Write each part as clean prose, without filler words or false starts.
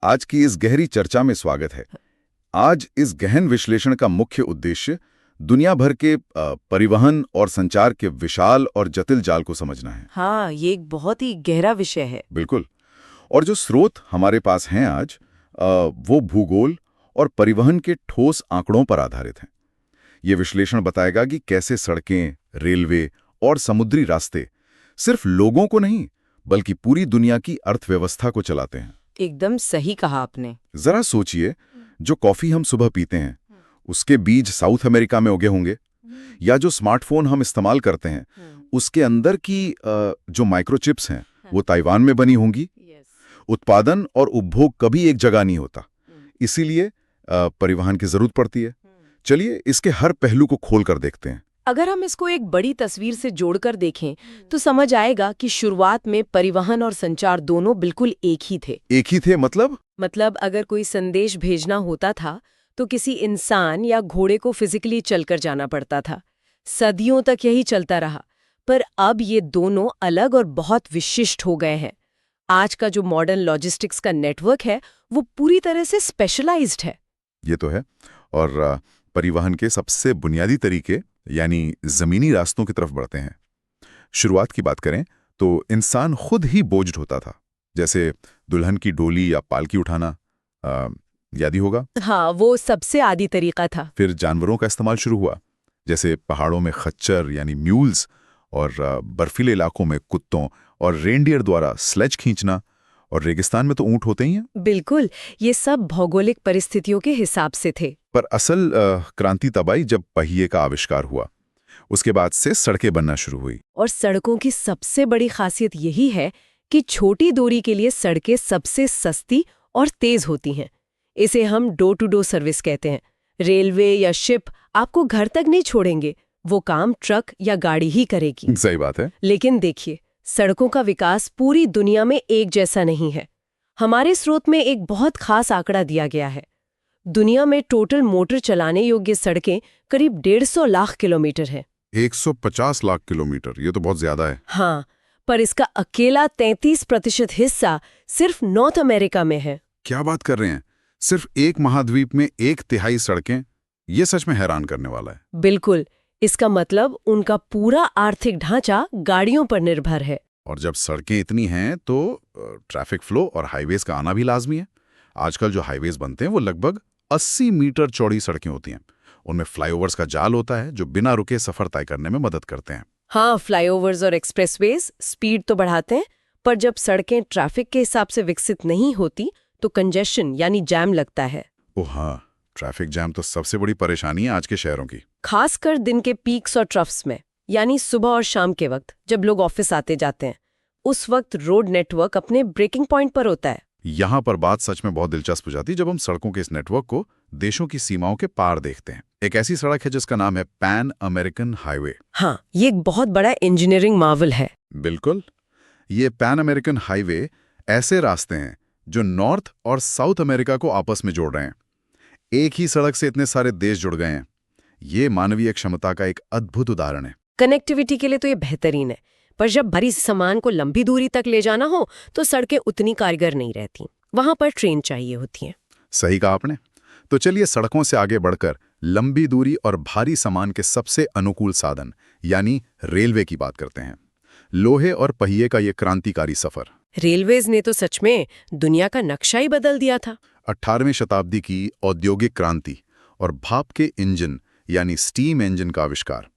आज की इस गहरी चर्चा में स्वागत है। आज इस गहन विश्लेषण का मुख्य उद्देश्य दुनिया भर के परिवहन और संचार के विशाल और जटिल जाल को समझना है। हाँ, ये एक बहुत ही गहरा विषय है। बिल्कुल। और जो स्रोत हमारे पास हैं आज वो भूगोल और परिवहन के ठोस आंकड़ों पर आधारित हैं। ये विश्लेषण बताएगा कि कैसे सड़कें, रेलवे और समुद्री रास्ते सिर्फ लोगों को नहीं बल्कि पूरी दुनिया की अर्थव्यवस्था को चलाते हैं। एकदम सही कहा आपने। जरा सोचिए, जो कॉफी हम सुबह पीते हैं उसके बीज साउथ अमेरिका में उगे होंगे, या जो स्मार्टफोन हम इस्तेमाल करते हैं उसके अंदर की जो माइक्रोचिप्स हैं वो ताइवान में बनी होंगी। उत्पादन और उपभोग कभी एक जगह नहीं होता, इसीलिए परिवहन की जरूरत पड़ती है। चलिए इसके हर पहलू को खोल कर देखते हैं। अगर हम इसको एक बड़ी तस्वीर से जोड़कर देखें तो समझ आएगा कि शुरुआत में परिवहन और संचार दोनों बिल्कुल एक ही थे। एक ही थे मतलब अगर कोई संदेश भेजना होता था तो किसी इंसान या घोड़े को फिजिकली चलकर जाना पड़ता था। सदियों तक यही चलता रहा, पर अब ये दोनों अलग और बहुत विशिष्ट हो गए हैं। आज का जो मॉडर्न लॉजिस्टिक्स का नेटवर्क है वो पूरी तरह से स्पेशलाइज्ड है। ये तो है। और परिवहन के सबसे बुनियादी तरीके यानी जमीनी रास्तों की तरफ बढ़ते हैं। शुरुआत की बात करें तो इंसान खुद ही बोझ ढोता था, जैसे दुल्हन की डोली या पालकी उठाना, याद ही होगा। हाँ, वो सबसे आदी तरीका था। फिर जानवरों का इस्तेमाल शुरू हुआ, जैसे पहाड़ों में खच्चर यानी म्यूल्स, और बर्फीले इलाकों में कुत्तों और रेंडियर द्वारा स्लेज खींचना, और रेगिस्तान में तो ऊंट होते ही हैं। बिल्कुल, ये सब भौगोलिक परिस्थितियों के हिसाब से थे। पर असल क्रांति तब आई जब पहिए का आविष्कार हुआ। उसके बाद से सड़कें बनना शुरू हुई। और सड़कों की सबसे बड़ी खासियत यही है कि छोटी दूरी के लिए सड़कें सबसे सस्ती और तेज होती हैं। इसे हम डोर टू डोर सर्विस कहते हैं। रेलवे या शिप आपको घर तक नहीं छोड़ेंगे, वो काम ट्रक या गाड़ी ही करेगी। सही बात है। लेकिन देखिए, सड़कों का विकास पूरी दुनिया में एक जैसा नहीं है। हमारे स्रोत में एक बहुत खास आंकड़ा दिया गया है। दुनिया में टोटल मोटर चलाने योग्य सड़कें करीब 150 लाख किलोमीटर है। 150 लाख किलोमीटर, ये तो बहुत ज्यादा है। हाँ, पर इसका अकेला 33% हिस्सा सिर्फ नॉर्थ अमेरिका में है। क्या बात कर रहे हैं? सिर्फ एक महाद्वीप में 1/3 सड़कें? ये सच में हैरान करने वाला है। बिल्कुल, इसका मतलब उनका पूरा आर्थिक ढांचा गाड़ियों पर निर्भर है। और जब सड़कें इतनी हैं तो ट्रैफिक फ्लो और हाईवेज का आना भी लाजमी है। आजकल जो हाईवेज बनते हैं वो लगभग 80 मीटर चौड़ी सड़कें होती हैं। उनमें फ्लाईओवर्स का जाल होता है जो बिना रुके सफर तय करने में मदद करते हैं। हाँ, फ्लाईओवर्स और एक्सप्रेसवेज स्पीड तो बढ़ाते हैं, पर जब सड़कें ट्रैफिक के हिसाब से विकसित नहीं होती तो कंजेशन यानी जैम लगता है। ओह हाँ, ट्रैफिक जैम तो सबसे बड़ी परेशानी है आज के शहरों की। खासकर दिन के पीक्स और ट्रफ्स में, यानी सुबह और शाम के वक्त जब लोग ऑफिस आते जाते हैं, उस वक्त रोड नेटवर्क अपने ब्रेकिंग पॉइंट पर होता है। यहाँ पर बात सच में बहुत दिलचस्प हो जाती है जब हम सड़कों के इस नेटवर्क को देशों की सीमाओं के पार देखते हैं। एक ऐसी सड़क है जिसका नाम है पैन अमेरिकन हाईवे। हाँ, ये एक बहुत बड़ा इंजीनियरिंग मार्वल है। बिल्कुल, ये पैन अमेरिकन हाईवे ऐसे रास्ते हैं जो नॉर्थ और साउथ अमेरिका को आपस में जोड़ रहे हैं। एक ही सड़क से इतने सारे देश जुड़ गए हैं। ये मानवीय क्षमता का एक अद्भुत उदाहरण है। कनेक्टिविटी के लिए तो ये बेहतरीन है, पर जब भारी सामान को लंबी दूरी तक ले जाना हो तो सड़कें उतनी कारगर नहीं रहती। वहां पर ट्रेन चाहिए होती है। सही कहा आपने। तो चलिए सड़कों से आगे बढ़कर लंबी दूरी और भारी सामान के सबसे अनुकूल साधन यानी रेलवे की बात करते हैं। लोहे और पहिए का ये क्रांतिकारी सफर। रेलवेज ने तो सच में दुनिया का नक्शा ही बदल दिया था। 18वीं शताब्दी की औद्योगिक क्रांति और भाप के इंजन यानी स्टीम इंजन का आविष्कार।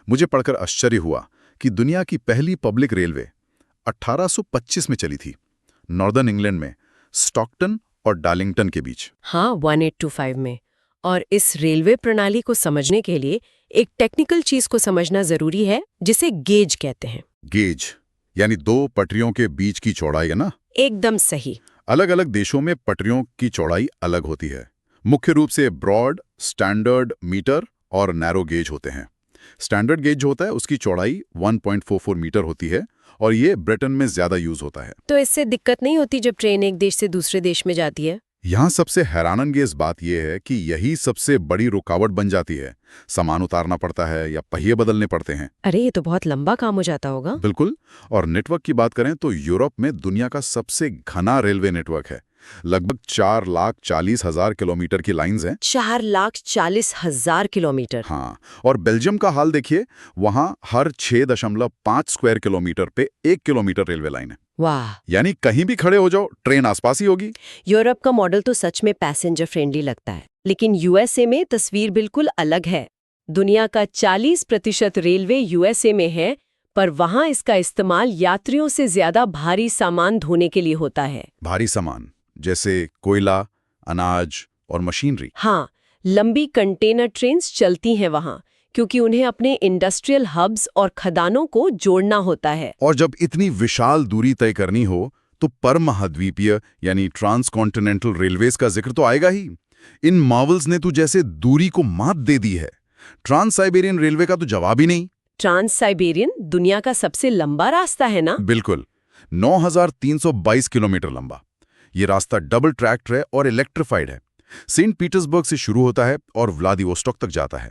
मुझे पढ़कर आश्चर्य हुआ कि दुनिया की पहली पब्लिक रेलवे 1825 में चली थी, नॉर्दर्न इंग्लैंड में स्टॉकटन और डार्लिंगटन के बीच। हाँ, 1825 में। और इस रेलवे प्रणाली को समझने के लिए एक टेक्निकल चीज को समझना जरूरी है जिसे गेज कहते हैं। गेज यानी दो पटरियों के बीच की चौड़ाई है ना? एकदम सही। अलग अलग देशों में पटरियों की चौड़ाई अलग होती है। मुख्य रूप से ब्रॉड, स्टैंडर्ड मीटर और नैरो गेज होते हैं। स्टैंडर्ड गेज जो होता है उसकी चौड़ाई 1.44 मीटर होती है और ये ब्रिटेन में ज्यादा यूज होता है। तो इससे दिक्कत नहीं होती जब ट्रेन एक देश से दूसरे देश में जाती है? यहाँ सबसे हैरानंगेज बात यह है कि यही सबसे बड़ी रुकावट बन जाती है। सामान उतारना पड़ता है या पहिए बदलने पड़ते हैं। अरे, ये तो बहुत लंबा काम हो जाता होगा। बिल्कुल। और नेटवर्क की बात करें तो यूरोप में दुनिया का सबसे घना रेलवे नेटवर्क है। लगभग 4,40,000 किलोमीटर की लाइंस हैं। 4,40,000 किलोमीटर। हाँ, और बेल्जियम का हाल देखिए, वहां हर 6.5 स्क्वायर किलोमीटर पे 1 किलोमीटर रेलवे लाइन है। वाह। यानी कहीं भी खड़े हो जाओ, ट्रेन आसपास ही होगी। यूरोप का मॉडल तो सच में पैसेंजर फ्रेंडली लगता है, लेकिन यूएसए में तस्वीर बिल्कुल अलग है। दुनिया का 40% रेलवे यूएसए में है, पर वहां इसका इस्तेमाल यात्रियों से ज्यादा भारी सामान ढोने के लिए होता है। भारी सामान जैसे कोयला, अनाज और मशीनरी। हाँ, लंबी कंटेनर ट्रेन्स चलती हैं वहां, क्योंकि उन्हें अपने इंडस्ट्रियल हब्स और खदानों को जोड़ना होता है। और जब इतनी विशाल दूरी तय करनी हो, तो परमहाद्वीपीय यानी ट्रांसकॉन्टिनेंटल रेलवेज का जिक्र तो आएगा ही। इन मार्वल्स ने तो जैसे दूरी को मात दे दी है। ट्रांस साइबेरियन रेलवे का तो जवाब ही नहीं। ट्रांस साइबेरियन दुनिया का सबसे लंबा रास्ता है ना? बिल्कुल, 9,322 किलोमीटर लंबा। ये रास्ता डबल ट्रैक्ड है और इलेक्ट्रिफाइड है। सेंट पीटर्सबर्ग से शुरू होता है और व्लादिवोस्टॉक तक जाता है।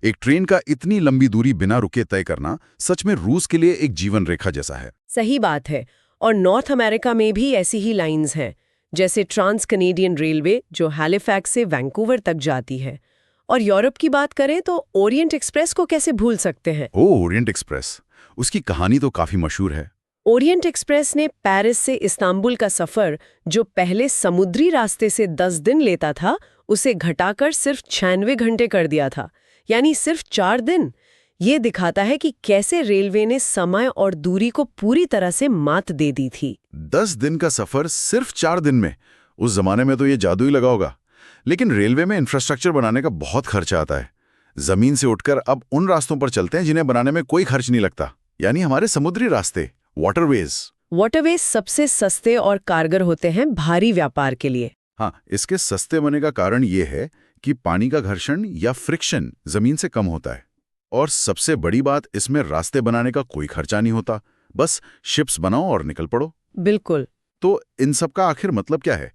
एक ट्रेन का इतनी लंबी दूरी बिना रुके तय करना सच में रूस के लिए एक जीवन रेखा जैसा है। सही बात है। और नॉर्थ अमेरिका में भी ऐसी ही लाइंस हैं, जैसे ट्रांस कनेडियन रेलवे जो हैलिफैक्स से वैंकूवर तक जाती है। और यूरोप की बात करें तो ओरिएंट एक्सप्रेस को कैसे भूल सकते हैं? ओरिएंट एक्सप्रेस, उसकी कहानी तो काफी मशहूर है। ओरिएंट एक्सप्रेस ने पेरिस से इस्तांबुल का सफर, जो पहले समुद्री रास्ते से 10 दिन लेता था, उसे घटाकर सिर्फ 96 घंटे कर दिया था, यानी सिर्फ 4 दिन। ये दिखाता है कि कैसे रेलवे ने समय और दूरी को पूरी तरह से मात दे दी थी। 10 दिन का सफर सिर्फ 4 दिन में, उस जमाने में तो ये जादू ही लगा होगा। लेकिन रेलवे में इंफ्रास्ट्रक्चर बनाने का बहुत खर्चा आता है। जमीन से उठकर अब उन रास्तों पर चलते हैं जिन्हें बनाने में कोई खर्च नहीं लगता, यानी हमारे समुद्री रास्ते, वाटरवेज। वाटरवेज सबसे सस्ते और कारगर होते हैं भारी व्यापार के लिए। हाँ, इसके सस्ते होने का कारण ये है कि पानी का घर्षण या फ्रिक्शन जमीन से कम होता है। और सबसे बड़ी बात, इसमें रास्ते बनाने का कोई खर्चा नहीं होता, बस शिप्स बनाओ और निकल पड़ो। बिल्कुल। तो इन सब का आखिर मतलब क्या है?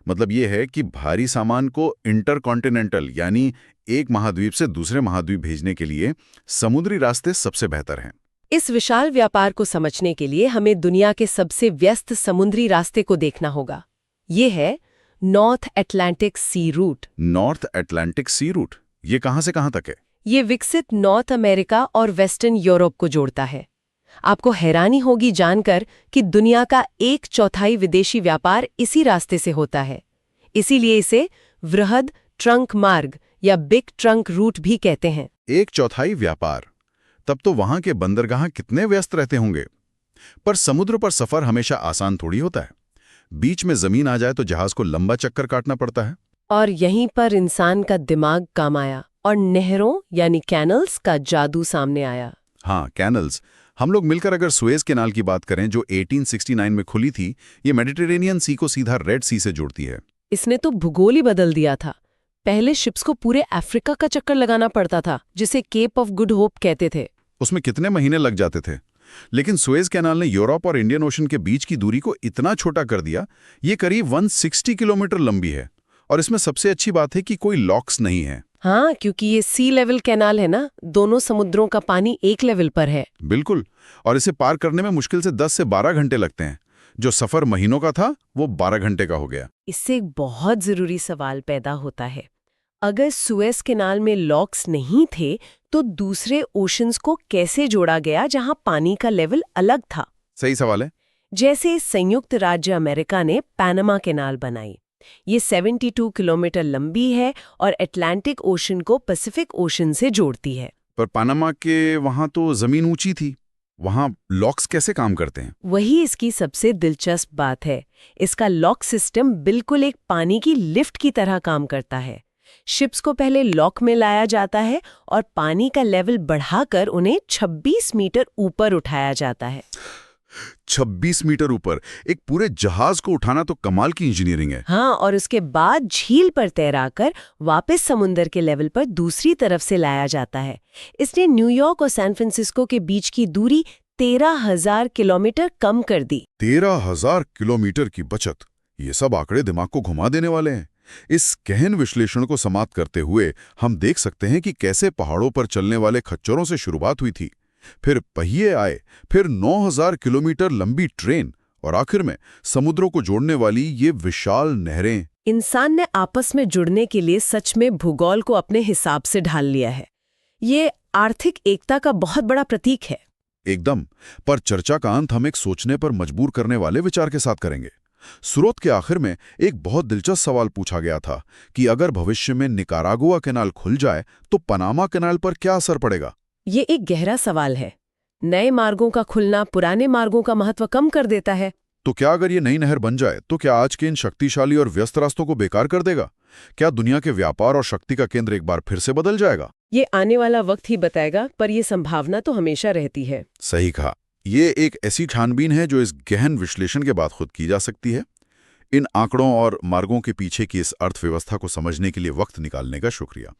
मतलब ये है कि भारी सामान को इंटरकॉन्टिनेंटल यानी एक महाद्वीप से दूसरे महाद्वीप भेजने के लिए समुद्री रास्ते सबसे बेहतर हैं। इस विशाल व्यापार को समझने के लिए हमें दुनिया के सबसे व्यस्त समुद्री रास्ते को देखना होगा। ये है North Atlantic sea route. North Atlantic sea route, ये कहाँ से कहाँ तक है? ये विकसित नॉर्थ अमेरिका और वेस्टर्न यूरोप को जोड़ता है। आपको हैरानी होगी जानकर कि दुनिया का 1/4 विदेशी व्यापार इसी रास्ते से होता है। इसीलिए इसे वृहद ट्रंक मार्ग या बिग ट्रंक रूट भी कहते हैं। 1/4 व्यापार, तब तो वहां के बंदरगाह कितने व्यस्त रहते होंगे। पर समुद्र पर सफर हमेशा आसान थोड़ी होता है। बीच में जमीन आ जाए तो जहाज को लंबा चक्कर काटना पड़ता है। और यहीं पर इंसान का दिमाग काम आया और नहरों यानी कैनल्स का जादू सामने आया। हाँ, कैनल्स। हम लोग मिलकर अगर सुएज कैनाल की बात करें, जो 1869 में खुली थी, ये मेडिटेरेनियन सी को सीधा रेड सी से जोड़ती है। इसने तो भूगोल ही बदल दिया था। पहले शिप्स को पूरे अफ्रीका का चक्कर लगाना पड़ता था, जिसे केप ऑफ गुड होप कहते थे। उसमें कितने महीने लग जाते थे। लेकिन सुएज कैनाल ने यूरोप और इंडियन ओशन के बीच की दूरी को इतना छोटा कर दिया, ये करीब 160 किलोमीटर लंबी है। और इसमें सबसे अच्छी बात है कि कोई लॉक्स नहीं है। हाँ, क्योंकि ये सी लेवल कैनाल है ना, दोनों समुद्रों का पानी एक लेवल पर है। बिल्कुल। और इसे पार करने में मुश्किल से 10 से 12 घंटे लगते हैं। जो सफर महीनों का था, वो 12 घंटे का हो गया। इससे एक बहुत जरूरी सवाल पैदा होता है। अगर सुएज कैनाल में लॉक्स नहीं थे, तो दूसरे ओशंस को कैसे जोड़ा गया जहां पानी का लेवल अलग था? सही सवाल है। जैसे संयुक्त राज्य अमेरिका ने पैनामा कैनाल बनाई। ये 72 किलोमीटर लंबी है और अटलांटिक ओशन को पैसिफिक ओशन से जोड़ती है। पर पनामा के वहां तो जमीन ऊंची थी, वहां लॉक्स कैसे काम करते हैं? वही इसकी सबसे दिलचस्प बात है। इसका लॉक सिस्टम बिल्कुल एक पानी की लिफ्ट की तरह काम करता है। शिप्स को पहले लॉक में लाया जाता है और पानी का लेवल बढ़ाकर उन्हें 26 मीटर ऊपर उठाया जाता है। 26 मीटर ऊपर एक पूरे जहाज को उठाना तो कमाल की इंजीनियरिंग है। हाँ, और उसके बाद झील पर तैराकर वापस समुंदर के लेवल पर दूसरी तरफ से लाया जाता है। इसने न्यूयॉर्क और सैन फ्रांसिस्को के बीच की दूरी 13,000 किलोमीटर कम कर दी। 13,000 किलोमीटर की बचत, ये सब आंकड़े दिमाग को घुमा देने वाले हैं। इस गहन विश्लेषण को समाप्त करते हुए हम देख सकते हैं कि कैसे पहाड़ों पर चलने वाले खच्चरों से शुरुआत हुई थी, फिर पहिए आए, फिर 9,000 किलोमीटर लंबी ट्रेन और आखिर में समुद्रों को जोड़ने वाली ये विशाल नहरें। इंसान ने आपस में जुड़ने के लिए सच में भूगोल को अपने हिसाब से ढाल लिया है। ये आर्थिक एकता का बहुत बड़ा प्रतीक है। एकदम। पर चर्चा का अंत हम एक सोचने पर मजबूर करने वाले विचार के साथ करेंगे। स्रोत के आखिर में एक बहुत दिलचस्प सवाल पूछा गया था कि अगर भविष्य में निकारागुआ कैनाल खुल जाए तो पनामा कैनाल पर क्या असर पड़ेगा। ये एक गहरा सवाल है। नए मार्गों का खुलना पुराने मार्गों का महत्व कम कर देता है। तो क्या अगर ये नई नहर बन जाए तो क्या आज के इन शक्तिशाली और व्यस्त रास्तों को बेकार कर देगा? क्या दुनिया के व्यापार और शक्ति का केंद्र एक बार फिर से बदल जाएगा? ये आने वाला वक्त ही बताएगा, पर ये संभावना तो हमेशा रहती है। सही कहा। ये एक ऐसी छानबीन है जो इस गहन विश्लेषण के बाद खुद की जा सकती है। इन आंकड़ों और मार्गों के पीछे की इस अर्थव्यवस्था को समझने के लिए वक्त निकालने का शुक्रिया।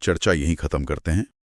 चर्चा यहीं खत्म करते हैं।